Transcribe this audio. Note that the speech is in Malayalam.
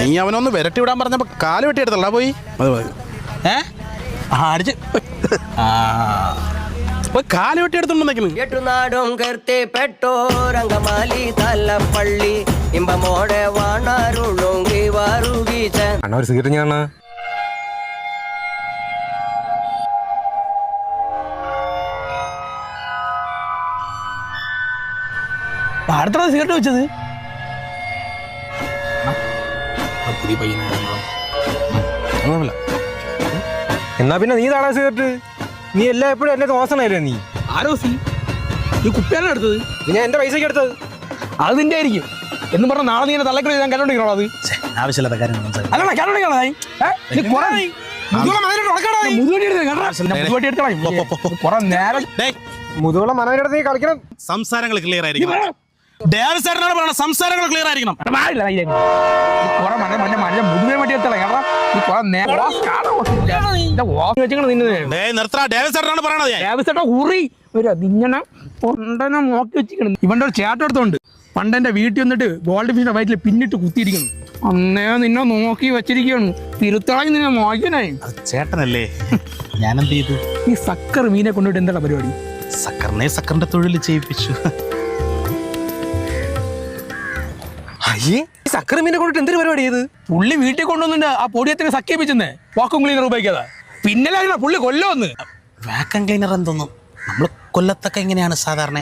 നീ അവനൊന്ന് വിരട്ടി വിടാൻ പറഞ്ഞപ്പോ കാല് വെട്ടിയെടുത്തല്ല പോയി അടിച്ച് കാല് വെട്ടിയെടുത്തോണ്ടിരിക്കുന്നു. എട്ടുനാടും കീർത്തിപ്പെട്ടോരംഗമാലി തലപ്പള്ളി ഇമ്പമോടെ വാണാരുളുങ്കി വാറുകീച്ച അണ്ണാ ഒരു സിഗരറ്റ് ഞാൻ അടുത്ത സിഗരറ്റ് വെച്ചത് പുതിയ പയ്യനാണല്ലോ. എന്നാ പിന്നെ നീ താടാ സിഗരറ്റ്. നീ എല്ലാം എപ്പോഴും എന്നെ ദോസണല്ലേ നീ. ആരോ സി ഈ കുപ്പിയാണ് എടുത്തത്. ഞാൻ എന്റെ പൈസക്ക് എടുത്തത്. അത് നിന്റെ ആയിരിക്കും എന്ന് പറഞ്ഞ നാളെ നീ എന്നെ തള്ളക്കളി ഞാൻ കണ്ടോണ്ടിരിക്കണോ? അത് ആവശ്യമില്ലാത്ത കാര്യം അല്ലടാ കണ്ടോണ്ടിരിക്കണോ? മുതുകുള്ള മനോരടുത്ത് നീ കളിക്കണം. സംസാരങ്ങൾ ക്ലിയർ ആയിരിക്കണം. സംസാരങ്ങൾ ക്ലിയർ ആയിരിക്കണം. ഇവന്റെ ഒരു ചേട്ടൻ എടുത്തോണ്ട് പണ്ടെന്റെ വീട്ടിൽ വന്നിട്ട് ഗോൾഡ് ഫിഷിന്റെ വയറ്റിൽ പിന്നിട്ട് കുത്തിയിരിക്കണം. അന്നേ നിന്നെ നോക്കി വെച്ചിരിക്കുകയാണ്. തിരുത്തായി നിന്നെ മോചനായി. ചേട്ടനല്ലേ ഞാനെന്ത് ചെയ്തു? ഈ സക്കർ മീനെ കൊണ്ടുപോയിട്ട് എന്താണ് പരിപാടി? സക്കറിന്റെ തൊഴിൽ ചെയ്യിപ്പിച്ചു. അയ്യേ സക്കര മീനെ കൊണ്ടിട്ട് എന്തൊരു പരിപാടി ചെയ്ത്? പുള്ളി വീട്ടിൽ കൊണ്ടുവന്നിട്ട് ആ പൊടിയത്തിന് സക്കിപ്പിച്ചെന്നേ വാക്കും ക്ലീനർ ഉപയോഗിക്കാതെ. പിന്നല്ല പുള്ളി കൊല്ലുമെന്ന്. വാക്കം ക്ലീനർ എന്തോന്നും നമ്മൾ കൊല്ലത്തൊക്കെ എങ്ങനെയാണ് സാധാരണ